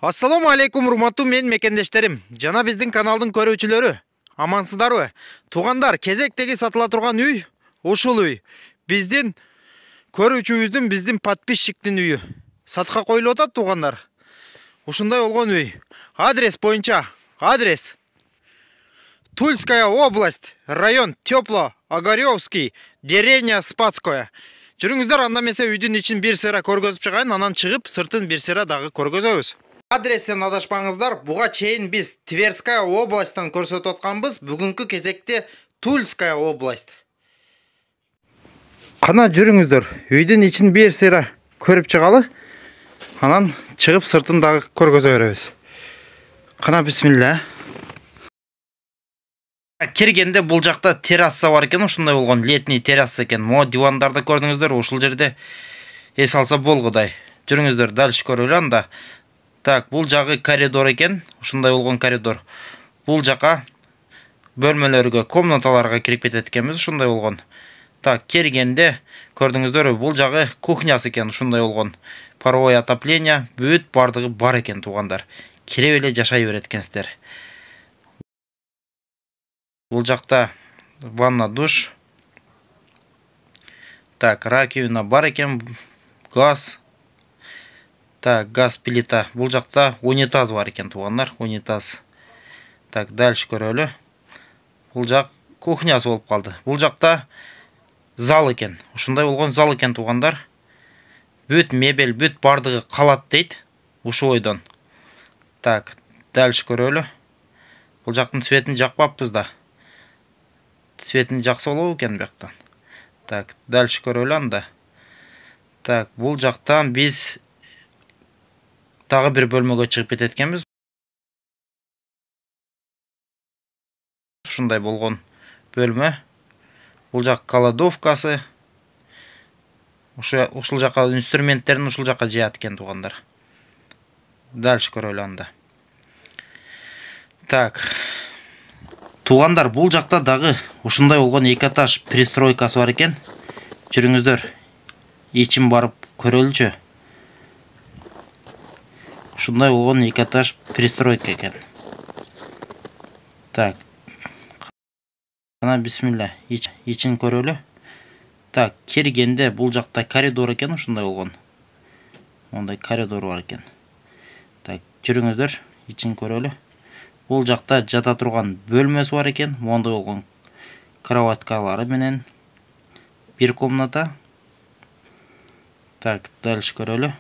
Ассаламу алейкум, урматтуу мен мекендештерим. Жана биздин каналдын көрүүчүлөрү. Амансыздарбы? Туугандар, кезектеги сатыла турган үй ушул үй. Биздин көрүүчүбүздүн, биздин подписчиктин үйү. Сатка коюлуп атат туугандар. Ушундай болгон үй. Адрес боюнча. Адрес: Тульская область, район Тепло-Огарёвский, деревня Спасское. Жүрүңүздөр, анда эмесе үйдүн ичин бир сыра көргөзүп чыгайын, анан чыгып сыртын бир сыра дагы көргөзөбүз. Адрестен адашпаңыздар. Буга чейин биз Тверская областтан көрсөтүп атканбыз. Бүгүнкү кезекте Тульская область. Кана жүрүңүздөр, үйдүн ичин бир сыра көрүп чыгалы. Анан чыгып сыртын дагы көргөзө беребиз. Кана бисмилла. Киргенде бул жакта терраса бар экен, ушундай болгон летний терраса экен. Мо дивандарды көрдүңүздөр, ушул жерде эс алса болгудай. Жүрүңүздөр, дальше көрөлү анда. Так, бул жагы коридор экен, ушундай болгон коридор. Бул жака бөлмөлөргө, комнаталарга кирип кетет экенбиз, ушундай болгон. Так, киргенде көрдүңүздөр, бул жагы кухнясы экен, ушундай болгон. Паровой отопление, бүт бардыгы бар экен туугандар. Кирип эле жашай берет экенсиздер. Бул жакта ванна, душ. Так, раковина бар экен, газ. Так, газ плита. Бул жакта унитаз бар экен туугандар, унитаз. Так, дальше көрөлү. Бул жак кухнясы болуп калды. Бул жакта зал экен. Ушундай болгон зал экен туугандар. Бүт мебель, бүт бардыгы калат дейт ушул ойдон. Так, дальше көрөлү. Бул жактын цветин жакпаппыз да. Цветин жакса болобу экен бияктан. Так, дальше көрөлү анда. Так, бул жактан биз дагы бир бөлмөгө чыгып кетет экенбиз. Ушундай болгон бөлмө. Бул жак кладовкасы. Ушул жака инструменттерин ушул жака жаят экен туугандар. Дальше көрөлү анда. Так. Туугандар, бул жакта дагы ушундай болгон 2 этаж пристройкасы бар экен. Жүрүңүздөр, ичин барып көрөлүчү. Ушундай болгон 2 этаж пристройка экен. Так. Ана бисмилла, ичин көрөлү. Так, киргенде бул жакта коридор экен, ушундай болгон. Мондай коридор бар экен. Так, жүрүңүздөр, ичин көрөлү. Бул жакта жата турган бөлмөсү бар экен, мондай болгон кроваткалары менен бир комната. Так, дальше көрөлү.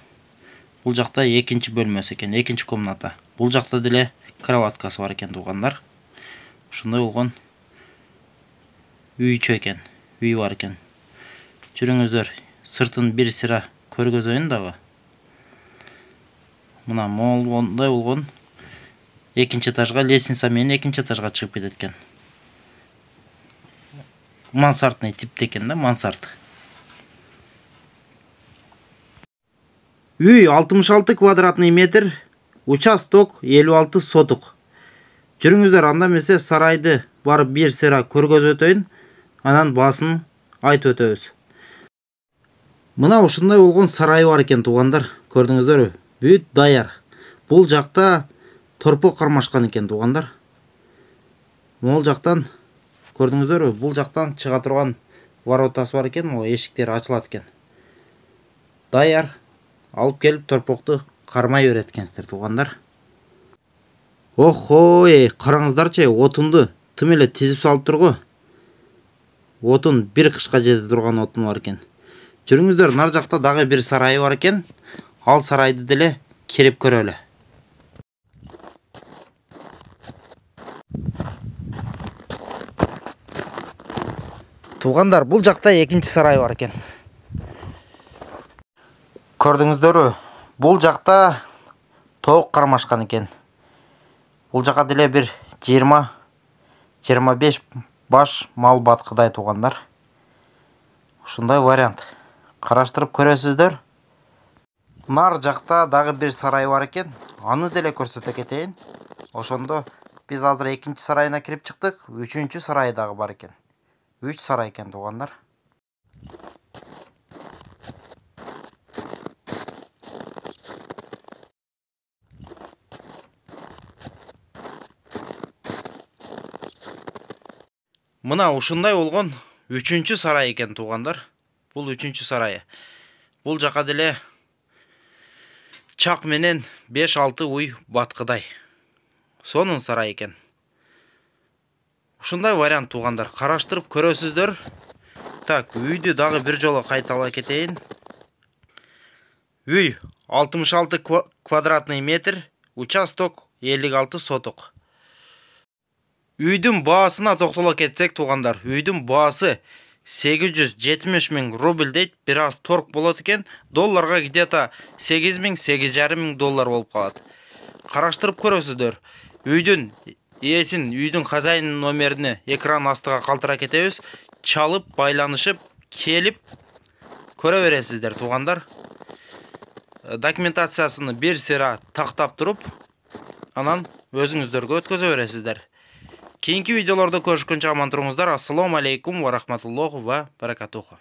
Бул жакта экинчи бөлмөсү экен, экинчи комната. Бул жакта деле кроваткасы бар экен туугандар. Ушундай болгон үйчө экен, үй бар экен. Жүрүңүздөр, сыртын бир сыра көргөзөйүн дагы. Мына мондай болгон экинчи этажга лестница менен экинчи этажга чыгып кетет экен. Мансардный типте экен да, мансард. Үй 66 квадратный метр, участок 56 соток. Жүрүңүздөр, анда эмесе сарайды барып бир сыра көргөзүп өтөйүн, анан баасын айтып өтөбүз. Мына ушундай болгон сарай бар экен туугандар, көрдүңүздөрбү? Бүт даяр. Бул жакта торпо кармашкан экен туугандар. Могул жактан көрдүңүздөрбү? Бул жактан чыга турган воротасы бар экен, могу эшиктери ачылат экен. Даяр. Алып келип торпокту кармай берет экенсиздер туугандар. Охой, караңыздарчы, отунду тым эле тизип салып турго. Отун бир кышка жете турган отун бар экен. Жүрүңүздөр, нар жакта дагы бир сарайы бар экен. Ал сарайды деле кирип көрөлү. Туугандар, бул жакта экинчи сарай бар экен. Көрдүңүздөрбү? Бул жакта тоок кармашкан экен. Бул жака деле бир 20-25 баш мал баткыдай туугандар. Ушундай вариант. Караштырып көрөсүздөр. Нар жакта дагы бир сарай бар экен. Аны деле көрсөтө кетейин. Ошондо биз азыр экинчи сарайына кирип чыктык. Үчүнчү сарай дагы бар экен. 3 сарай экен туугандар. Мына ушундай болгон 3-чү сарай экен туугандар. Бул 3-чү сарайы. Бул жака деле чак менен 5-6 уй баткыдай. Сонун сарай экен. Ушундай вариант туугандар, караштырып көрөсүздөр. Так, үйдү дагы бир жолу кайталап кетейин. Үй 66 квадратный метр, участок 56 соток. Үйдүн баасына токтоло кетсек туугандар, үйдүн баасы 870 000 рубль дейт, бир аз торг болот экен. Долларга где-то 8 000, 8,5 000 доллар болуп калат. Караштырып көрөсүздөр. Үйдүн ээсин, үйдүн хозяинын номерини экран астыга калтыра кетебиз. Чалып, байланышып, келип көрө бересиздер туугандар. Документациясыны бир сыра тактап туруп, анан өзүңүздөргө өткөзө бересиздер. Кийинки видеолордо көрүшкөнчө аман туруңуздар. Ассаламу алейкум ва рахматуллоху ва баракатуху.